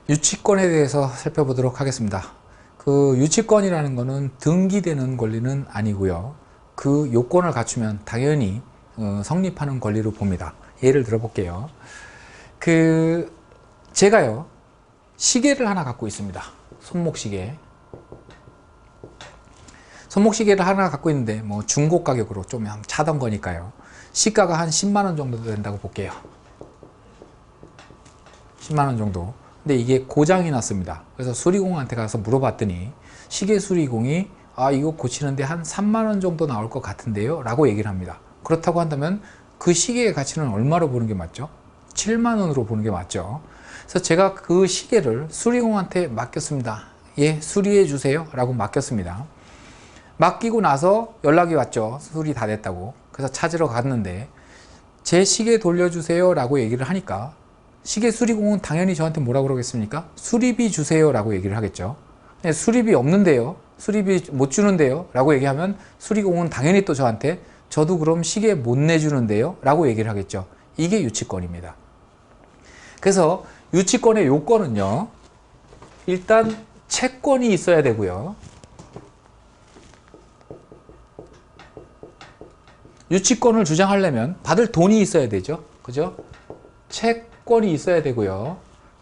유치권에 대해서 살펴보도록 하겠습니다. 그 유치권이라는 것은 등기되는 권리는 아니고요. 그 요건을 갖추면 당연히 성립하는 권리로 봅니다. 예를 들어 볼게요. 제가요, 시계를 하나 갖고 있습니다. 손목시계. 손목시계를 하나 갖고 있는데 뭐 중고 가격으로 좀 차던 거니까요. 시가가 한 10만 원 정도 된다고 볼게요. 10만 원 정도. 근데 이게 고장이 났습니다. 그래서 수리공한테 가서 물어봤더니 시계 수리공이 이거 고치는데 한 3만 원 정도 나올 것 같은데요 라고 얘기를 합니다. 그렇다고 한다면 그 시계의 가치는 얼마로 보는 게 맞죠? 7만 원으로 보는 게 맞죠. 그래서 제가 그 시계를 수리공한테 맡겼습니다. 예, 수리해 주세요 라고 맡겼습니다. 맡기고 나서 연락이 왔죠. 수리 다 됐다고. 그래서 찾으러 갔는데 제 시계 돌려주세요 라고 얘기를 하니까 시계 수리공은 당연히 저한테 뭐라고 그러겠습니까? 수리비 주세요 라고 얘기를 하겠죠. 네, 수리비 없는데요, 수리비 못 주는데요 라고 얘기하면 수리공은 당연히 또 저한테 저도 그럼 시계 못 내주는데요 라고 얘기를 하겠죠. 이게 유치권입니다. 그래서 유치권의 요건은요, 일단 채권이 있어야 되고요, 유치권을 주장하려면 받을 돈이 있어야 되죠. 그죠? 채권이 있어야 되고요.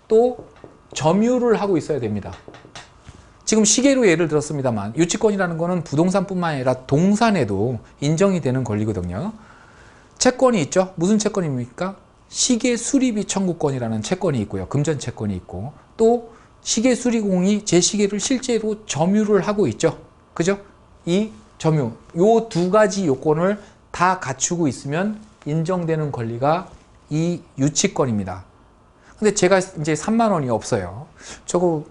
또 점유를 하고 있어야 됩니다. 지금 시계로 예를 들었습니다만 유치권이라는 거는 부동산뿐만 아니라 동산에도 인정이 되는 권리거든요. 채권이 있죠. 무슨 채권입니까? 시계 수리비 청구권이라는 채권이 있고요. 금전 채권이 있고, 또 시계 수리공이 제 시계를 실제로 점유를 하고 있죠. 그죠? 이 점유, 요 두 가지 요건을 다 갖추고 있으면 인정되는 권리가 이 유치권입니다. 근데 제가 이제 3만 원이 없어요. 저거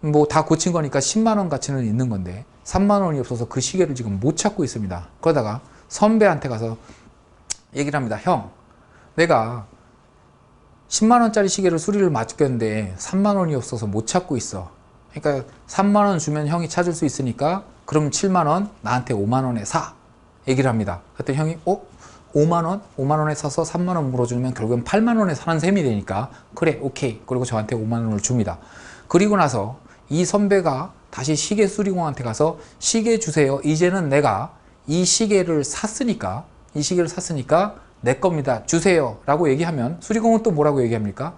뭐 다 고친 거니까 10만 원 가치는 있는 건데 3만 원이 없어서 그 시계를 지금 못 찾고 있습니다. 그러다가 선배한테 가서 얘기를 합니다. 형, 내가 10만 원짜리 시계를 수리를 맡겼는데 3만 원이 없어서 못 찾고 있어. 그러니까 3만 원 주면 형이 찾을 수 있으니까 그럼 7만 원 나한테 5만 원에 사. 얘기를 합니다. 그때 형이 5만 원? 5만 원에 사서 3만 원 물어주면 결국엔 8만 원에 사는 셈이 되니까 그래, 오케이. 그리고 저한테 5만 원을 줍니다. 그리고 나서 이 선배가 다시 시계 수리공한테 가서 시계 주세요. 이제는 내가 이 시계를 샀으니까 내 겁니다. 주세요 라고 얘기하면 수리공은 또 뭐라고 얘기합니까?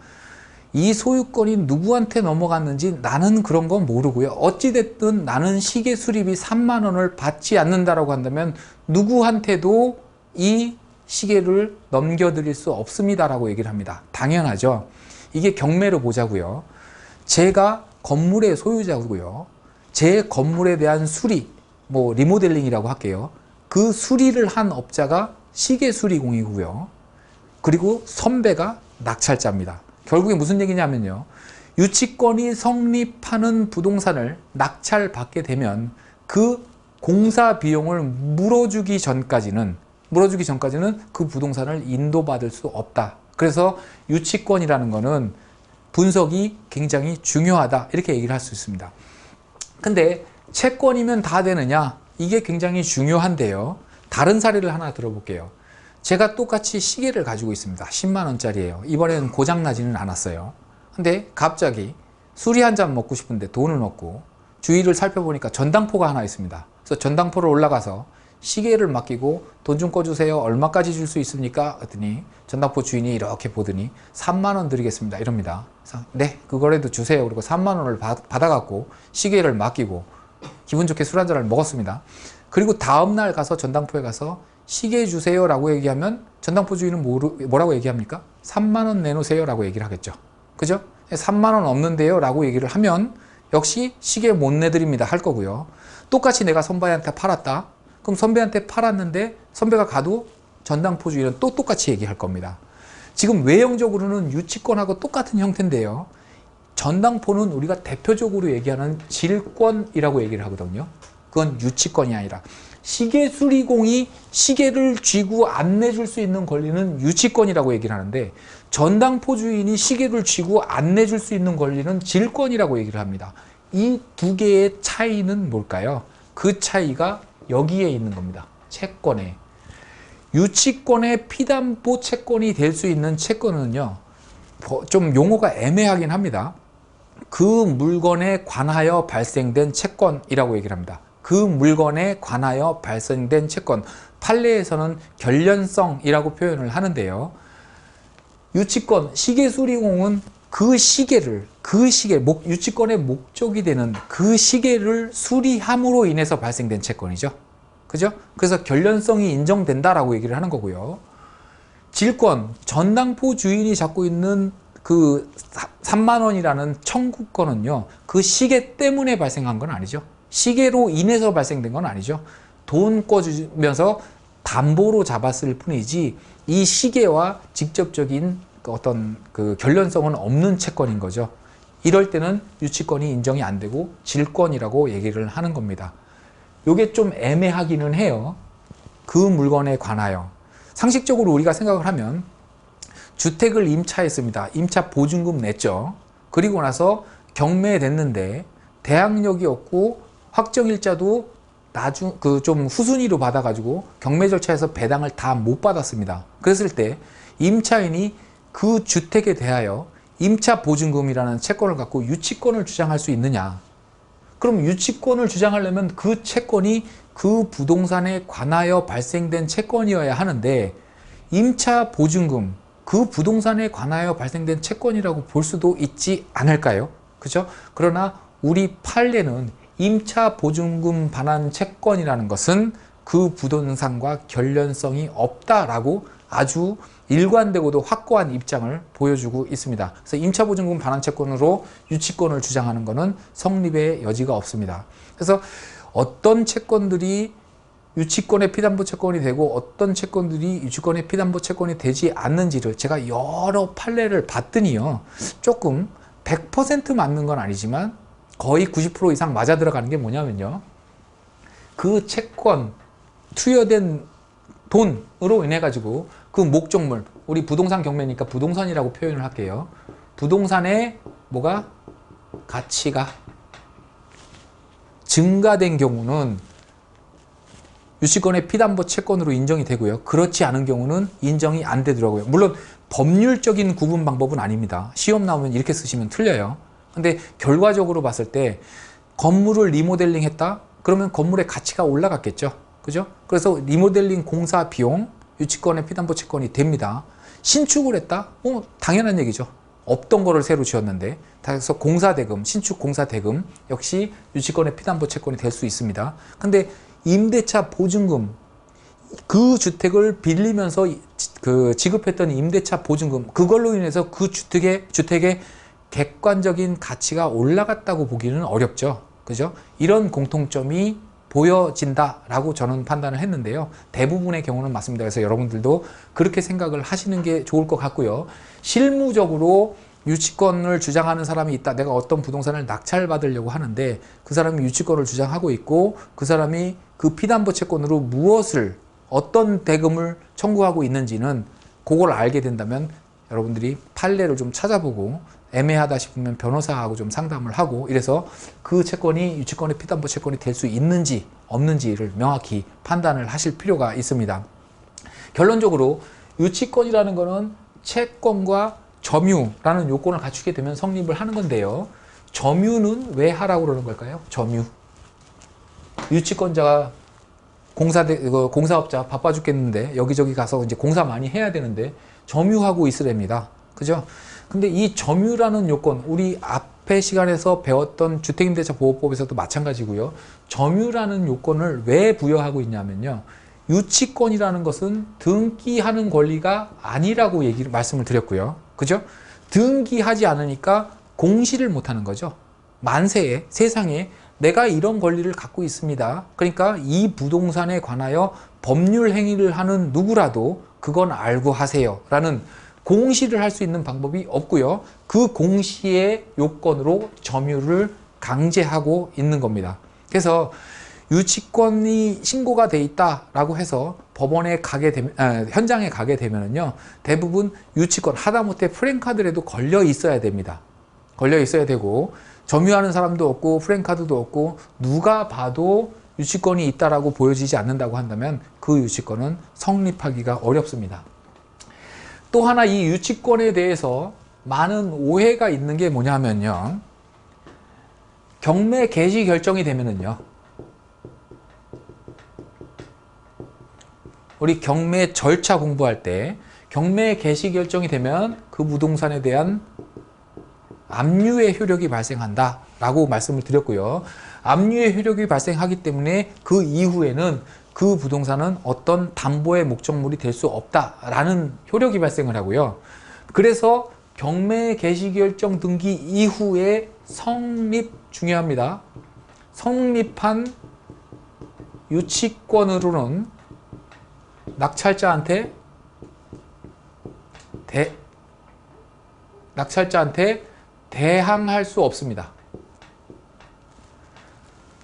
이 소유권이 누구한테 넘어갔는지 나는 그런 건 모르고요. 어찌됐든 나는 시계 수리비 3만 원을 받지 않는다라고 한다면 누구한테도 이 시계를 넘겨드릴 수 없습니다라고 얘기를 합니다. 당연하죠. 이게 경매로 보자고요. 제가 건물의 소유자고요. 제 건물에 대한 수리, 뭐 리모델링이라고 할게요. 그 수리를 한 업자가 시계 수리공이고요. 그리고 선배가 낙찰자입니다. 결국에 무슨 얘기냐면요, 유치권이 성립하는 부동산을 낙찰받게 되면 그 공사 비용을 물어주기 전까지는 그 부동산을 인도받을 수 없다. 그래서 유치권이라는 거는 분석이 굉장히 중요하다, 이렇게 얘기를 할 수 있습니다. 근데 채권이면 다 되느냐? 이게 굉장히 중요한데요. 다른 사례를 하나 들어볼게요. 제가 똑같이 시계를 가지고 있습니다. 10만 원짜리예요. 이번에는 고장나지는 않았어요. 근데 갑자기 술이 한 잔 먹고 싶은데 돈은 없고, 주위를 살펴보니까 전당포가 하나 있습니다. 그래서 전당포를 올라가서 시계를 맡기고 돈 좀 꺼주세요. 얼마까지 줄 수 있습니까? 그랬더니 전당포 주인이 이렇게 보더니 3만 원 드리겠습니다. 이럽니다. 그래서 네, 그거라도 주세요. 그리고 3만 원을 받아갖고 시계를 맡기고 기분 좋게 술 한 잔을 먹었습니다. 그리고 다음날 가서 전당포에 가서 시계 주세요 라고 얘기하면 전당포 주인은 뭐라고 얘기합니까? 3만 원 내놓으세요 라고 얘기를 하겠죠. 그죠? 3만 원 없는데요 라고 얘기를 하면 역시 시계 못 내드립니다 할 거고요. 똑같이 내가 선배한테 팔았다. 그럼 선배한테 팔았는데 선배가 가도 전당포 주인은 또 똑같이 얘기할 겁니다. 지금 외형적으로는 유치권하고 똑같은 형태인데요. 전당포는 우리가 대표적으로 얘기하는 질권이라고 얘기를 하거든요. 그건 유치권이 아니라, 시계 수리공이 시계를 쥐고 안 내줄 수 있는 권리는 유치권이라고 얘기를 하는데, 전당포 주인이 시계를 쥐고 안 내줄 수 있는 권리는 질권이라고 얘기를 합니다. 이 두 개의 차이는 뭘까요? 그 차이가 여기에 있는 겁니다. 채권에. 유치권의 피담보 채권이 될 수 있는 채권은요, 좀 용어가 애매하긴 합니다. 그 물건에 관하여 발생된 채권이라고 얘기를 합니다. 그 물건에 관하여 발생된 채권. 판례에서는 결련성이라고 표현을 하는데요. 유치권, 시계수리공은 그 시계를, 유치권의 목적이 되는 그 시계를 수리함으로 인해서 발생된 채권이죠. 그죠? 그래서 결련성이 인정된다라고 얘기를 하는 거고요. 질권, 전당포 주인이 갖고 있는 그 3만 원이라는 청구권은요, 그 시계 때문에 발생한 건 아니죠. 시계로 인해서 발생된 건 아니죠. 돈 꿔주면서 담보로 잡았을 뿐이지 이 시계와 직접적인 어떤 그 결련성은 없는 채권인 거죠. 이럴 때는 유치권이 인정이 안 되고 질권이라고 얘기를 하는 겁니다. 요게 좀 애매하기는 해요. 그 물건에 관하여. 상식적으로 우리가 생각을 하면 주택을 임차했습니다. 임차 보증금 냈죠. 그리고 나서 경매됐는데 대항력이 없고 확정일자도 좀 후순위로 받아가지고 경매 절차에서 배당을 다 못 받았습니다. 그랬을 때 임차인이 그 주택에 대하여 임차 보증금이라는 채권을 갖고 유치권을 주장할 수 있느냐? 그럼 유치권을 주장하려면 그 채권이 그 부동산에 관하여 발생된 채권이어야 하는데 임차 보증금, 그 부동산에 관하여 발생된 채권이라고 볼 수도 있지 않을까요? 그죠? 그러나 우리 판례는 임차 보증금 반환 채권이라는 것은 그 부동산과 결련성이 없다라고 아주 일관되고도 확고한 입장을 보여주고 있습니다. 그래서 임차 보증금 반환 채권으로 유치권을 주장하는 것은 성립의 여지가 없습니다. 그래서 어떤 채권들이 유치권의 피담보 채권이 되고 어떤 채권들이 유치권의 피담보 채권이 되지 않는지를 제가 여러 판례를 봤더니요, 조금 100% 맞는 건 아니지만 거의 90% 이상 맞아 들어가는 게 뭐냐면요, 그 채권 투여된 돈으로 인해 가지고 그 목적물, 우리 부동산 경매니까 부동산이라고 표현을 할게요. 부동산의 뭐가 가치가 증가된 경우는 유치권의 피담보 채권으로 인정이 되고요. 그렇지 않은 경우는 인정이 안 되더라고요. 물론 법률적인 구분 방법은 아닙니다. 시험 나오면 이렇게 쓰시면 틀려요. 근데 결과적으로 봤을 때 건물을 리모델링 했다? 그러면 건물의 가치가 올라갔겠죠. 그죠? 그래서 리모델링 공사 비용, 유치권의 피담보 채권이 됩니다. 신축을 했다? 당연한 얘기죠. 없던 거를 새로 지었는데. 그래서 공사대금, 신축 공사대금 역시 유치권의 피담보 채권이 될 수 있습니다. 근데 임대차 보증금, 그 주택을 빌리면서 그 지급했던 임대차 보증금, 그걸로 인해서 그 주택의 객관적인 가치가 올라갔다고 보기는 어렵죠. 그죠? 이런 공통점이 보여진다라고 저는 판단을 했는데요. 대부분의 경우는 맞습니다. 그래서 여러분들도 그렇게 생각을 하시는 게 좋을 것 같고요. 실무적으로 유치권을 주장하는 사람이 있다. 내가 어떤 부동산을 낙찰받으려고 하는데 그 사람이 유치권을 주장하고 있고 그 사람이 그 피담보 채권으로 무엇을, 어떤 대금을 청구하고 있는지는 그걸 알게 된다면 여러분들이 판례를 좀 찾아보고 애매하다 싶으면 변호사하고 좀 상담을 하고 이래서 그 채권이 유치권의 피담보 채권이 될 수 있는지 없는지를 명확히 판단을 하실 필요가 있습니다. 결론적으로 유치권이라는 것은 채권과 점유라는 요건을 갖추게 되면 성립을 하는 건데요. 점유는 왜 하라고 그러는 걸까요? 점유. 유치권자가 공사업자 바빠 죽겠는데 여기저기 가서 이제 공사 많이 해야 되는데 점유하고 있으랍니다. 그죠? 근데 이 점유라는 요건, 우리 앞에 시간에서 배웠던 주택임대차보호법에서도 마찬가지고요. 점유라는 요건을 왜 부여하고 있냐면요. 유치권이라는 것은 등기하는 권리가 아니라고 말씀을 드렸고요. 그죠? 등기하지 않으니까 공시를 못하는 거죠. 만세에, 세상에 내가 이런 권리를 갖고 있습니다. 그러니까 이 부동산에 관하여 법률 행위를 하는 누구라도 그건 알고 하세요 라는 공시를 할 수 있는 방법이 없고요. 그 공시의 요건으로 점유를 강제하고 있는 겁니다. 그래서 유치권이 신고가 돼 있다라고 해서 법원에 현장에 가게 되면은요, 대부분 유치권, 하다못해 프랜카드라도 걸려 있어야 됩니다. 걸려 있어야 되고, 점유하는 사람도 없고, 프랜카드도 없고, 누가 봐도 유치권이 있다라고 보여지지 않는다고 한다면 그 유치권은 성립하기가 어렵습니다. 또 하나 이 유치권에 대해서 많은 오해가 있는 게 뭐냐면요. 경매 개시 결정이 되면은요, 우리 경매 절차 공부할 때 경매 개시 결정이 되면 그 부동산에 대한 압류의 효력이 발생한다 라고 말씀을 드렸고요. 압류의 효력이 발생하기 때문에 그 이후에는 그 부동산은 어떤 담보의 목적물이 될 수 없다라는 효력이 발생을 하고요. 그래서 경매 개시 결정 등기 이후에 성립 중요합니다. 성립한 유치권으로는 낙찰자한테 대항할 수 없습니다.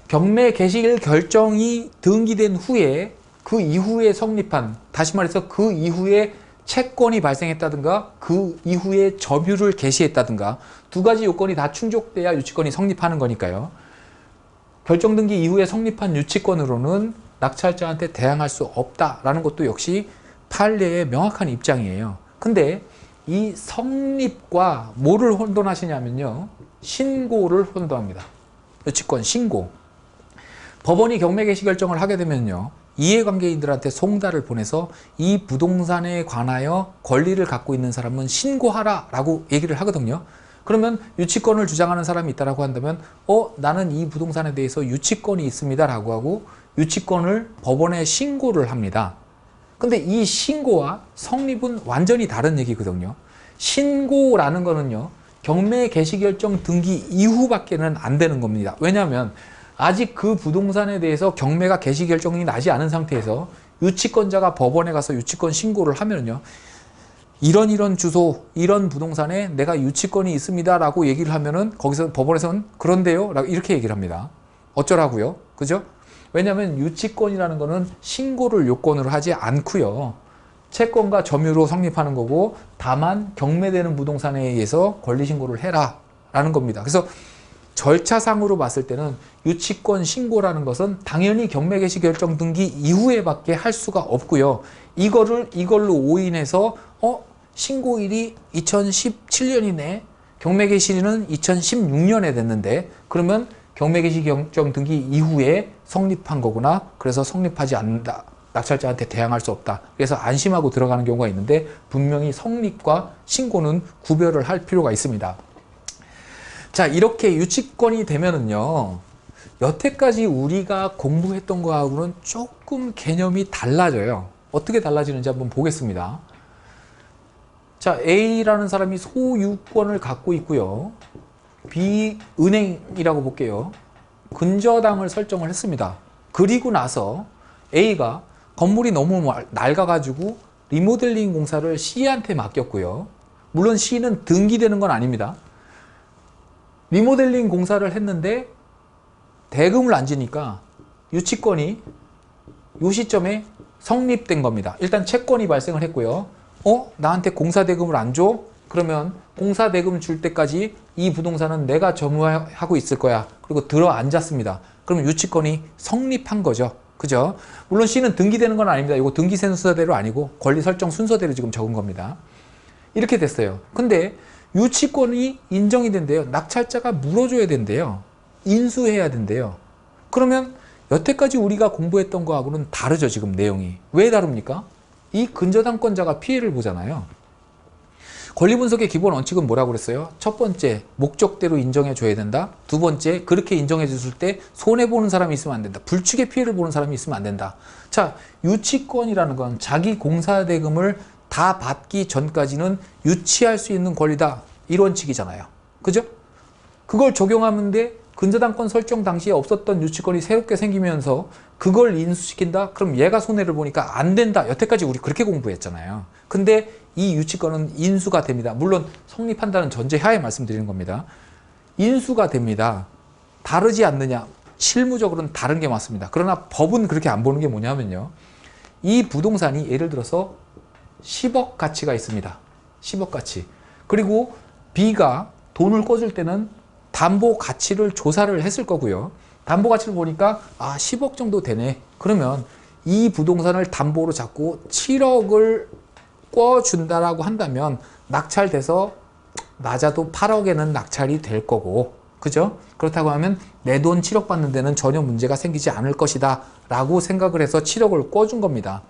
경매 개시 결정이 등기된 후에 그 이후에 성립한, 다시 말해서 그 이후에 채권이 발생했다든가 그 이후에 점유를 개시했다든가 두 가지 요건이 다 충족돼야 유치권이 성립하는 거니까요. 결정 등기 이후에 성립한 유치권으로는 낙찰자한테 대항할 수 없다라는 것도 역시 판례의 명확한 입장이에요. 근데 이 성립과 뭐를 혼돈하시냐면요, 신고를 혼돈합니다. 유치권 신고. 법원이 경매 개시 결정을 하게 되면요, 이해관계인들한테 송달을 보내서 이 부동산에 관하여 권리를 갖고 있는 사람은 신고하라 라고 얘기를 하거든요. 그러면 유치권을 주장하는 사람이 있다라고 한다면 나는 이 부동산에 대해서 유치권이 있습니다 라고 하고 유치권을 법원에 신고를 합니다. 근데 이 신고와 성립은 완전히 다른 얘기거든요. 신고라는 거는요, 경매 개시 결정 등기 이후밖에는 안 되는 겁니다. 왜냐하면 아직 그 부동산에 대해서 경매가 개시 결정이 나지 않은 상태에서 유치권자가 법원에 가서 유치권 신고를 하면요, 이런 주소, 이런 부동산에 내가 유치권이 있습니다 라고 얘기를 하면은 거기서 법원에서는 그런데요? 라고 이렇게 얘기를 합니다. 어쩌라고요? 그죠? 왜냐하면 유치권이라는 거는 신고를 요건으로 하지 않고요, 채권과 점유로 성립하는 거고, 다만 경매되는 부동산에 의해서 권리신고를 해라 라는 겁니다. 그래서 절차상으로 봤을 때는 유치권 신고라는 것은 당연히 경매 개시 결정 등기 이후에 밖에 할 수가 없고요. 이걸로 오인해서 신고일이 2017년이네, 경매 개시는 2016년에 됐는데 그러면 경매 개시 결정 등기 이후에 성립한 거구나, 그래서 성립하지 않는다, 낙찰자한테 대항할 수 없다, 그래서 안심하고 들어가는 경우가 있는데 분명히 성립과 신고는 구별을 할 필요가 있습니다. 자, 이렇게 유치권이 되면은요, 여태까지 우리가 공부했던 거하고는 조금 개념이 달라져요. 어떻게 달라지는지 한번 보겠습니다. 자, A라는 사람이 소유권을 갖고 있고요, B 은행이라고 볼게요. 근저당을 설정을 했습니다. 그리고 나서 A가 건물이 너무 낡아가지고 리모델링 공사를 C한테 맡겼고요. 물론 C는 등기되는 건 아닙니다. 리모델링 공사를 했는데 대금을 안 지니까 유치권이 이 시점에 성립된 겁니다. 일단 채권이 발생을 했고요. 나한테 공사 대금을 안 줘? 그러면 공사 대금 줄 때까지 이 부동산은 내가 점유하고 있을 거야. 그리고 들어 앉았습니다. 그러면 유치권이 성립한 거죠. 그죠? 물론 C는 등기되는 건 아닙니다. 이거 등기 순서대로 아니고 권리 설정 순서대로 지금 적은 겁니다. 이렇게 됐어요. 근데 유치권이 인정이 된대요. 낙찰자가 물어줘야 된대요. 인수해야 된대요. 그러면 여태까지 우리가 공부했던 거하고는 다르죠, 지금 내용이. 왜 다릅니까? 이 근저당권자가 피해를 보잖아요. 권리분석의 기본 원칙은 뭐라고 그랬어요? 첫 번째, 목적대로 인정해 줘야 된다. 두 번째, 그렇게 인정해 줬을 때 손해보는 사람이 있으면 안 된다. 불축의 피해를 보는 사람이 있으면 안 된다. 자, 유치권이라는 건 자기 공사대금을 다 받기 전까지는 유치할 수 있는 권리다, 이 원칙이잖아요. 그죠? 그걸 적용하는데 근저당권 설정 당시에 없었던 유치권이 새롭게 생기면서 그걸 인수시킨다? 그럼 얘가 손해를 보니까 안 된다. 여태까지 우리 그렇게 공부했잖아요. 근데 이 유치권은 인수가 됩니다. 물론 성립한다는 전제하에 말씀드리는 겁니다. 인수가 됩니다. 다르지 않느냐? 실무적으로는 다른 게 맞습니다. 그러나 법은 그렇게 안 보는 게 뭐냐면요, 이 부동산이 예를 들어서 10억 가치가 있습니다. 10억 가치. 그리고 B가 돈을 꿔줄 때는 담보 가치를 조사를 했을 거고요. 담보 가치를 보니까 10억 정도 되네. 그러면 이 부동산을 담보로 잡고 7억을 꿔준다라고 한다면 낙찰돼서 낮아도 8억에는 낙찰이 될 거고, 그죠? 그렇다고 하면 내 돈 7억 받는 데는 전혀 문제가 생기지 않을 것이다 라고 생각을 해서 7억을 꿔준 겁니다.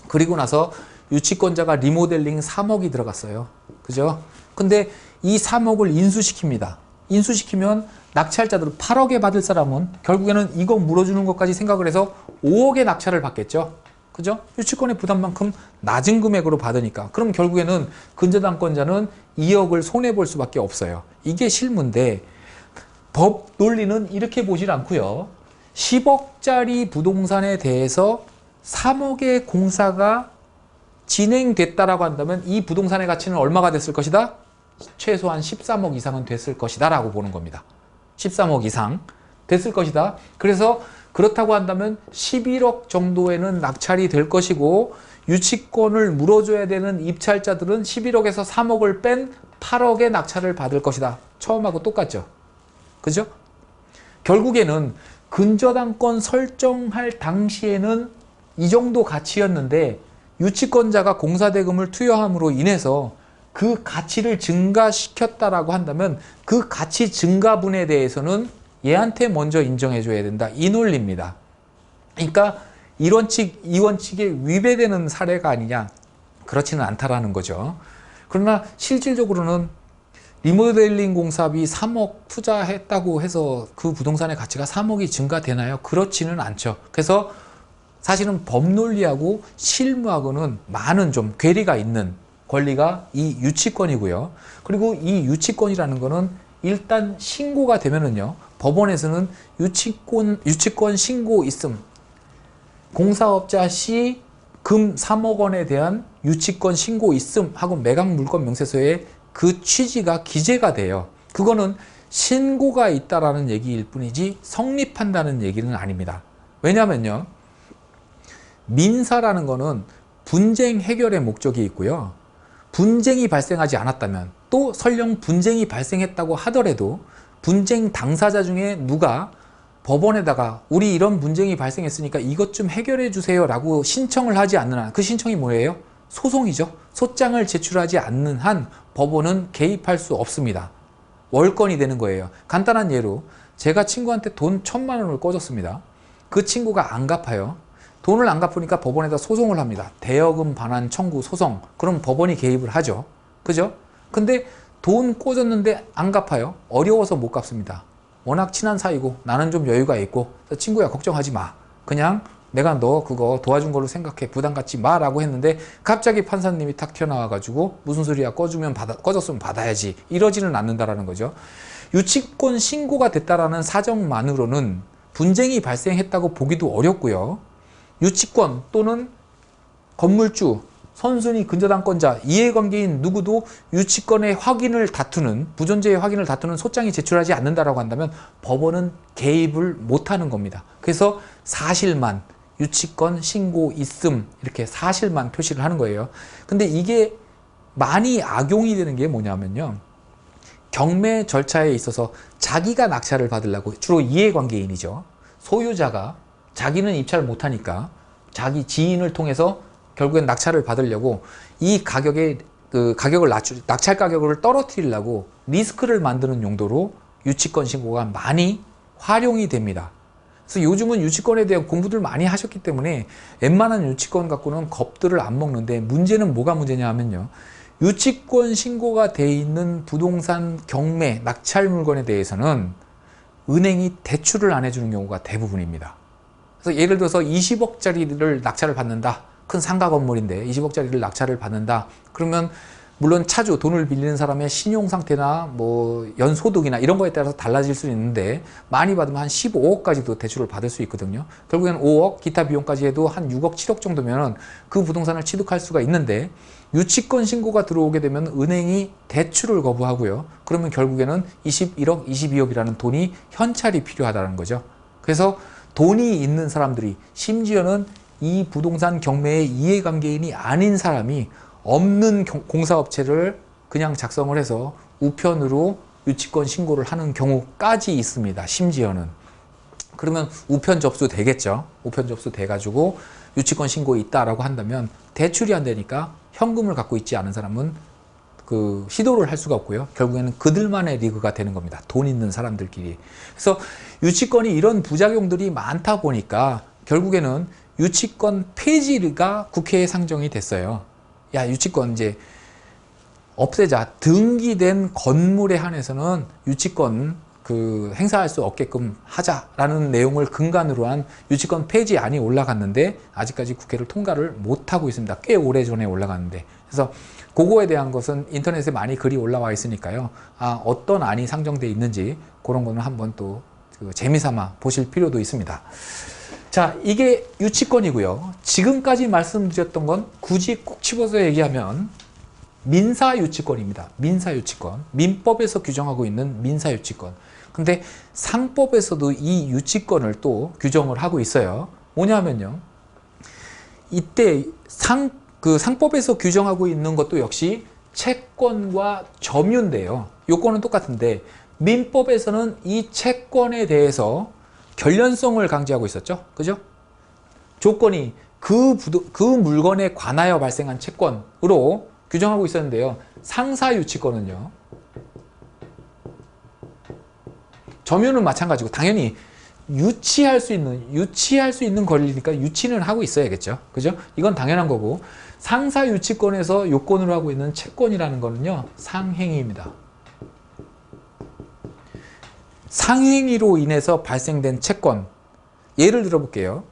그리고 나서 유치권자가 리모델링 3억이 들어갔어요. 그죠? 근데 이 3억을 인수시킵니다. 인수시키면 낙찰자들 8억에 받을 사람은 결국에는 이거 물어주는 것까지 생각을 해서 5억의 낙찰을 받겠죠. 그죠? 유치권의 부담만큼 낮은 금액으로 받으니까. 그럼 결국에는 근저당권자는 2억을 손해볼 수밖에 없어요. 이게 실무인데 법 논리는 이렇게 보질 않고요. 10억짜리 부동산에 대해서 3억의 공사가 진행됐다라고 한다면 이 부동산의 가치는 얼마가 됐을 것이다? 최소한 13억 이상은 됐을 것이다 라고 보는 겁니다. 13억 이상 됐을 것이다. 그래서 그렇다고 한다면 11억 정도에는 낙찰이 될 것이고 유치권을 물어줘야 되는 입찰자들은 11억에서 3억을 뺀 8억의 낙찰을 받을 것이다. 처음하고 똑같죠. 그죠? 결국에는 근저당권 설정할 당시에는 이 정도 가치였는데 유치권자가 공사대금을 투여함으로 인해서 그 가치를 증가시켰다라고 한다면 그 가치 증가분에 대해서는 얘한테 먼저 인정해줘야 된다. 이 논리입니다. 그러니까 이 원칙에 위배되는 사례가 아니냐? 그렇지는 않다라는 거죠. 그러나 실질적으로는 리모델링 공사비 3억 투자했다고 해서 그 부동산의 가치가 3억이 증가되나요? 그렇지는 않죠. 그래서 사실은 법논리하고 실무하고는 많은 좀 괴리가 있는 권리가 이 유치권이고요. 그리고 이 유치권이라는 거는 일단 신고가 되면은요, 법원에서는 유치권 신고 있음, 공사업자 시 금 3억 원에 대한 유치권 신고 있음 하고 매각 물권 명세서에 그 취지가 기재가 돼요. 그거는 신고가 있다라는 얘기일 뿐이지 성립한다는 얘기는 아닙니다. 왜냐면요, 민사라는 거는 분쟁 해결의 목적이 있고요. 분쟁이 발생하지 않았다면, 또 설령 분쟁이 발생했다고 하더라도 분쟁 당사자 중에 누가 법원에다가 우리 이런 분쟁이 발생했으니까 이것 좀 해결해 주세요 라고 신청을 하지 않는 한, 그 신청이 뭐예요? 소송이죠. 소장을 제출하지 않는 한 법원은 개입할 수 없습니다. 월권이 되는 거예요. 간단한 예로 제가 친구한테 돈 1,000만 원을 꿔줬습니다. 그 친구가 안 갚아요. 돈을 안 갚으니까 법원에다 소송을 합니다. 대여금 반환 청구 소송. 그럼 법원이 개입을 하죠. 그죠? 근데 돈 꿔줬는데 안 갚아요. 어려워서 못 갚습니다. 워낙 친한 사이고 나는 좀 여유가 있고, 친구야 걱정하지 마. 그냥 내가 너 그거 도와준 걸로 생각해. 부담 갖지 마 라고 했는데 갑자기 판사님이 탁 튀어나와가지고 무슨 소리야, 꺼줬으면 받아야지. 이러지는 않는다라는 거죠. 유치권 신고가 됐다라는 사정만으로는 분쟁이 발생했다고 보기도 어렵고요. 유치권 또는 건물주, 선순위 근저당권자, 이해관계인 누구도 유치권의 확인을 다투는, 부존재의 확인을 다투는 소장이 제출하지 않는다라고 한다면 법원은 개입을 못하는 겁니다. 그래서 사실만, 유치권 신고 있음, 이렇게 사실만 표시를 하는 거예요. 근데 이게 많이 악용이 되는 게 뭐냐면요, 경매 절차에 있어서 자기가 낙찰을 받으려고, 주로 이해관계인이죠, 소유자가 자기는 입찰을 못하니까 자기 지인을 통해서 결국엔 낙찰을 받으려고 이 가격의 가격을 낙찰 가격을 떨어뜨리려고 리스크를 만드는 용도로 유치권 신고가 많이 활용이 됩니다. 그래서 요즘은 유치권에 대한 공부들 많이 하셨기 때문에 웬만한 유치권 갖고는 겁들을 안 먹는데, 문제는 뭐가 문제냐 하면요, 유치권 신고가 돼 있는 부동산 경매 낙찰 물건에 대해서는 은행이 대출을 안 해주는 경우가 대부분입니다. 그래서 예를 들어서 20억짜리를 낙찰을 받는다. 큰 상가 건물인데 20억짜리를 낙찰을 받는다. 그러면 물론 차주, 돈을 빌리는 사람의 신용 상태나 뭐 연소득이나 이런 거에 따라서 달라질 수 있는데, 많이 받으면 한 15억까지도 대출을 받을 수 있거든요. 결국엔 5억, 기타 비용까지 해도 한 6억, 7억 정도면 그 부동산을 취득할 수가 있는데, 유치권 신고가 들어오게 되면 은행이 대출을 거부하고요. 그러면 결국에는 21억, 22억이라는 돈이 현찰이 필요하다는 거죠. 그래서 돈이 있는 사람들이, 심지어는 이 부동산 경매의 이해관계인이 아닌 사람이 없는 공사업체를 그냥 작성을 해서 우편으로 유치권 신고를 하는 경우까지 있습니다. 심지어는. 그러면 우편 접수 되겠죠. 우편 접수 돼가지고 유치권 신고 있다라고 한다면 대출이 안 되니까 현금을 갖고 있지 않은 사람은 그 시도를 할 수가 없고요. 결국에는 그들만의 리그가 되는 겁니다. 돈 있는 사람들끼리. 그래서 유치권이 이런 부작용들이 많다 보니까 결국에는 유치권 폐지가 국회에 상정이 됐어요. 야, 유치권 이제 없애자. 등기된 건물에 한해서는 유치권 그 행사할 수 없게끔 하자라는 내용을 근간으로 한 유치권 폐지안이 올라갔는데 아직까지 국회를 통과를 못하고 있습니다. 꽤 오래전에 올라갔는데. 그래서 그거에 대한 것은 인터넷에 많이 글이 올라와 있으니까요. 어떤 안이 상정되어 있는지 그런 거는 한번 또 그 재미삼아 보실 필요도 있습니다. 자, 이게 유치권이고요. 지금까지 말씀드렸던 건 굳이 꼭 집어서 얘기하면 민사유치권입니다. 민사유치권. 민법에서 규정하고 있는 민사유치권. 근데 상법에서도 이 유치권을 또 규정을 하고 있어요. 뭐냐면요. 이때 상법에서 규정하고 있는 것도 역시 채권과 점유인데요. 요건은 똑같은데 민법에서는 이 채권에 대해서 결련성을 강조하고 있었죠. 그죠? 조건이 그 물건에 관하여 발생한 채권으로 규정하고 있었는데요. 상사유치권은요. 점유는 마찬가지고 당연히 유치할 수 있는 권리니까 유치는 하고 있어야겠죠. 그죠? 이건 당연한 거고 상사유치권에서 요건으로 하고 있는 채권이라는 거는요. 상행위입니다. 상행위로 인해서 발생된 채권. 예를 들어 볼게요.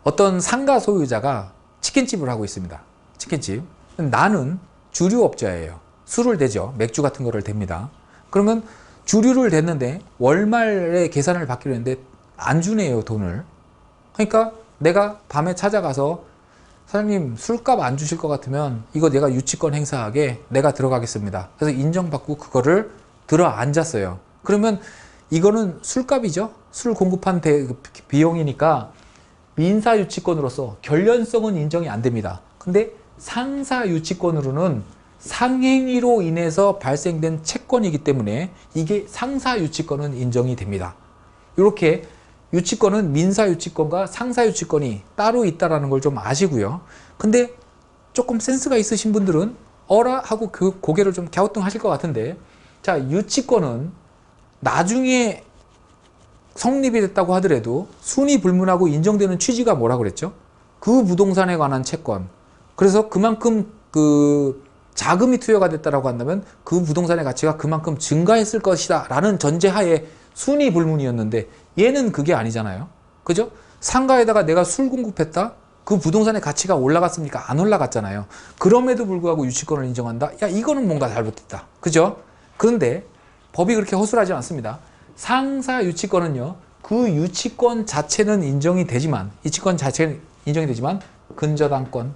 어떤 상가 소유자가 치킨집을 하고 있습니다. 치킨집. 나는 주류업자예요. 술을 대죠. 맥주 같은 거를 댑니다. 그러면 주류를 댔는데 월말에 계산을 받기로 했는데 안 주네요, 돈을. 그러니까 내가 밤에 찾아가서 사장님 술값 안 주실 것 같으면 이거 내가 유치권 행사하게 내가 들어가겠습니다. 그래서 인정받고 그거를 들어 앉았어요. 그러면 이거는 술값이죠. 술 공급한 비용이니까 민사유치권으로서 결련성은 인정이 안 됩니다. 근데 상사유치권으로는 상행위로 인해서 발생된 채권이기 때문에 이게 상사유치권은 인정이 됩니다. 이렇게 유치권은 민사유치권과 상사유치권이 따로 있다는 걸 좀 아시고요. 근데 조금 센스가 있으신 분들은 어라 하고 그 고개를 좀 갸우뚱하실 것 같은데, 자, 유치권은 나중에 성립이 됐다고 하더라도 순위불문하고 인정되는 취지가 뭐라 그랬죠? 그 부동산에 관한 채권. 그래서 그만큼 그 자금이 투여가 됐다라고 한다면 그 부동산의 가치가 그만큼 증가했을 것이다 라는 전제하에 순위불문이었는데 얘는 그게 아니잖아요. 그죠? 상가에다가 내가 술 공급했다? 그 부동산의 가치가 올라갔습니까? 안 올라갔잖아요. 그럼에도 불구하고 유치권을 인정한다? 야, 이거는 뭔가 잘못됐다. 그죠? 그런데 법이 그렇게 허술하지 않습니다. 상사 유치권은요, 그 유치권 자체는 인정이 되지만, 유치권 자체는 인정이 되지만, 근저당권,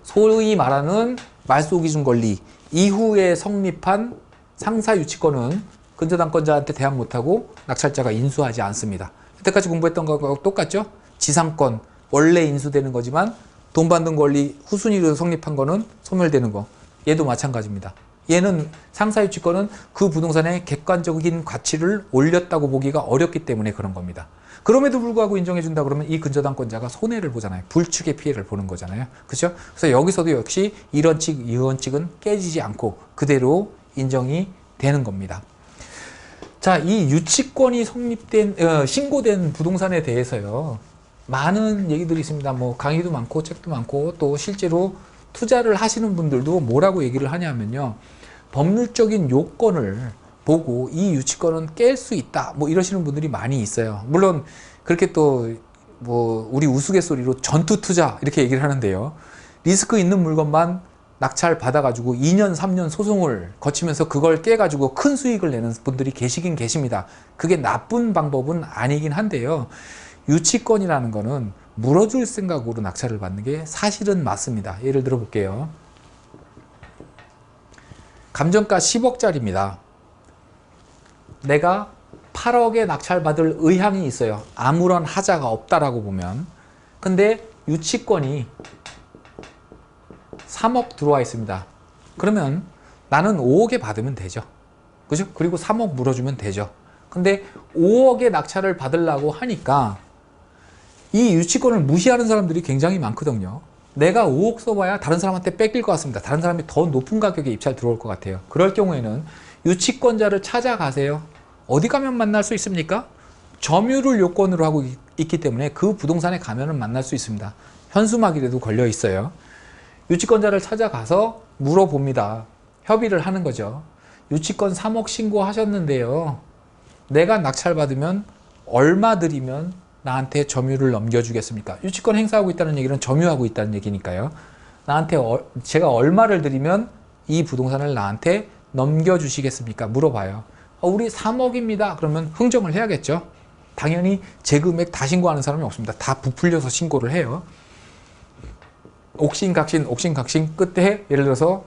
소위 말하는 말소기준 권리 이후에 성립한 상사 유치권은 근저당권자한테 대항 못하고 낙찰자가 인수하지 않습니다. 여태까지 공부했던 거하고 똑같죠? 지상권, 원래 인수되는 거지만 돈 받는 권리 후순위로 성립한 거는 소멸되는 거. 얘도 마찬가지입니다. 얘는 상사유치권은 그 부동산의 객관적인 가치를 올렸다고 보기가 어렵기 때문에 그런 겁니다. 그럼에도 불구하고 인정해준다 그러면 이 근저당권자가 손해를 보잖아요. 불축의 피해를 보는 거잖아요. 그렇죠? 그래서 여기서도 역시 이런 칙, 이런 칙은 깨지지 않고 그대로 인정이 되는 겁니다. 자, 이 유치권이 신고된 부동산에 대해서요. 많은 얘기들이 있습니다. 뭐 강의도 많고 책도 많고 또 실제로 투자를 하시는 분들도 뭐라고 얘기를 하냐면요. 법률적인 요건을 보고 이 유치권은 깰 수 있다. 뭐 이러시는 분들이 많이 있어요. 물론 그렇게 또 뭐 우리 우스갯소리로 전투 투자 이렇게 얘기를 하는데요. 리스크 있는 물건만 낙찰 받아가지고 2년, 3년 소송을 거치면서 그걸 깨가지고 큰 수익을 내는 분들이 계시긴 계십니다. 그게 나쁜 방법은 아니긴 한데요. 유치권이라는 거는 물어줄 생각으로 낙찰을 받는 게 사실은 맞습니다. 예를 들어 볼게요. 감정가 10억짜리입니다. 내가 8억에 낙찰받을 의향이 있어요. 아무런 하자가 없다라고 보면. 근데 유치권이 3억 들어와 있습니다. 그러면 나는 5억에 받으면 되죠. 그죠? 그리고 3억 물어주면 되죠. 근데 5억에 낙찰을 받으려고 하니까 이 유치권을 무시하는 사람들이 굉장히 많거든요. 내가 5억 써봐야 다른 사람한테 뺏길 것 같습니다. 다른 사람이 더 높은 가격에 입찰 들어올 것 같아요. 그럴 경우에는 유치권자를 찾아가세요. 어디 가면 만날 수 있습니까? 점유를 요건으로 하고 있기 때문에 그 부동산에 가면은 만날 수 있습니다. 현수막이라도 걸려 있어요. 유치권자를 찾아가서 물어봅니다. 협의를 하는 거죠. 유치권 3억 신고하셨는데요. 내가 낙찰받으면 얼마 드리면 나한테 점유를 넘겨주겠습니까? 유치권 행사하고 있다는 얘기는 점유하고 있다는 얘기니까요. 나한테 제가 얼마를 드리면 이 부동산을 나한테 넘겨주시겠습니까? 물어봐요. 우리 3억입니다. 그러면 흥정을 해야겠죠. 당연히 제 금액 다 신고하는 사람이 없습니다. 다 부풀려서 신고를 해요. 옥신각신 끝에 예를 들어서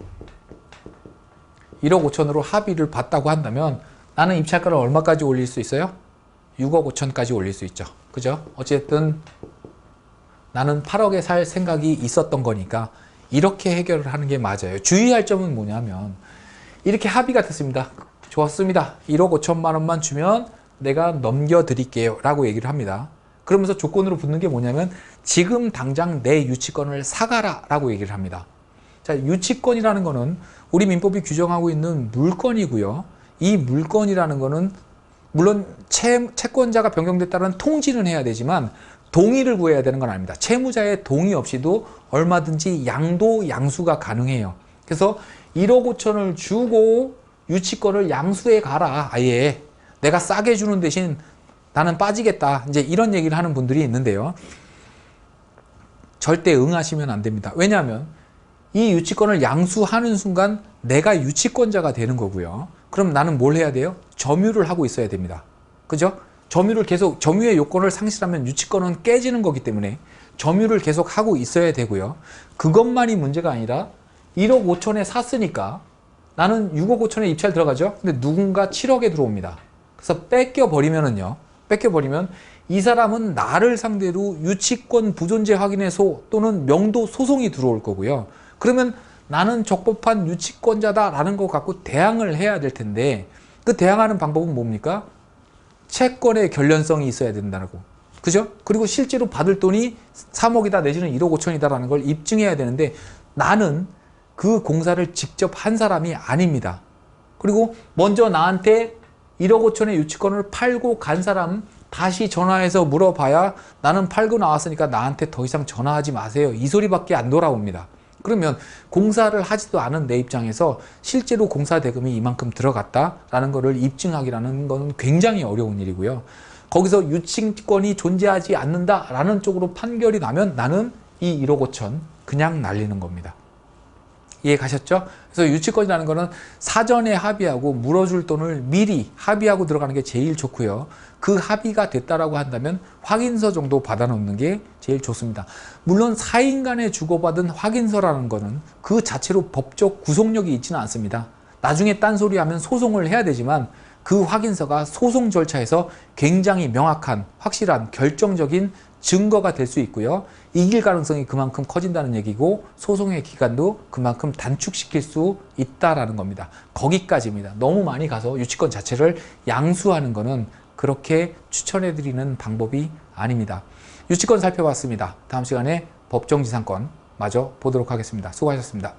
1억 5천으로 합의를 봤다고 한다면 나는 입찰가를 얼마까지 올릴 수 있어요? 6억 5천까지 올릴 수 있죠. 그죠? 어쨌든 나는 8억에 살 생각이 있었던 거니까 이렇게 해결을 하는 게 맞아요. 주의할 점은 뭐냐면 이렇게 합의가 됐습니다. 좋았습니다. 1억 5천만 원만 주면 내가 넘겨드릴게요 라고 얘기를 합니다. 그러면서 조건으로 붙는 게 뭐냐면 지금 당장 내 유치권을 사가라 라고 얘기를 합니다. 자, 유치권이라는 거는 우리 민법이 규정하고 있는 물건이고요. 이 물건이라는 거는 물론 채권자가 변경됐다는 통지는 해야 되지만 동의를 구해야 되는 건 아닙니다. 채무자의 동의 없이도 얼마든지 양도 양수가 가능해요. 그래서 1억 5천을 주고 유치권을 양수해 가라. 아예 내가 싸게 주는 대신 나는 빠지겠다. 이제 이런 얘기를 하는 분들이 있는데요. 절대 응하시면 안 됩니다. 왜냐하면 이 유치권을 양수하는 순간 내가 유치권자가 되는 거고요. 그럼 나는 뭘 해야 돼요? 점유를 하고 있어야 됩니다. 그죠? 점유의 요건을 상실하면 유치권은 깨지는 거기 때문에 점유를 계속 하고 있어야 되고요. 그것만이 문제가 아니라 1억 5천에 샀으니까 나는 6억 5천에 입찰 들어가죠. 근데 누군가 7억에 들어옵니다. 그래서 뺏겨버리면 이 사람은 나를 상대로 유치권 부존재 확인해서 또는 명도 소송이 들어올 거고요. 그러면 나는 적법한 유치권자다라는 거 갖고 대항을 해야 될 텐데 그 대항하는 방법은 뭡니까? 채권의 결련성이 있어야 된다고. 그죠? 그리고 실제로 받을 돈이 3억이다 내지는 1억 5천이다라는 걸 입증해야 되는데 나는 그 공사를 직접 한 사람이 아닙니다. 그리고 먼저 나한테 1억 5천의 유치권을 팔고 간 사람 다시 전화해서 물어봐야 나는 팔고 나왔으니까 나한테 더 이상 전화하지 마세요. 이 소리밖에 안 돌아옵니다. 그러면 공사를 하지도 않은 내 입장에서 실제로 공사 대금이 이만큼 들어갔다라는 것을 입증하기라는 건 굉장히 어려운 일이고요. 거기서 유치권이 존재하지 않는다라는 쪽으로 판결이 나면 나는 이 1억 5천 그냥 날리는 겁니다. 이해 가셨죠? 그래서 유치권이라는 거는 사전에 합의하고 물어줄 돈을 미리 합의하고 들어가는 게 제일 좋고요. 그 합의가 됐다라고 한다면 확인서 정도 받아놓는 게 제일 좋습니다. 물론 사인 간에 주고받은 확인서라는 거는 그 자체로 법적 구속력이 있지는 않습니다. 나중에 딴소리하면 소송을 해야 되지만 그 확인서가 소송 절차에서 굉장히 명확한, 확실한, 결정적인 증거가 될 수 있고요. 이길 가능성이 그만큼 커진다는 얘기고 소송의 기간도 그만큼 단축시킬 수 있다라는 겁니다. 거기까지입니다. 너무 많이 가서 유치권 자체를 양수하는 거는 그렇게 추천해드리는 방법이 아닙니다. 유치권 살펴봤습니다. 다음 시간에 법정지상권 마저 보도록 하겠습니다. 수고하셨습니다.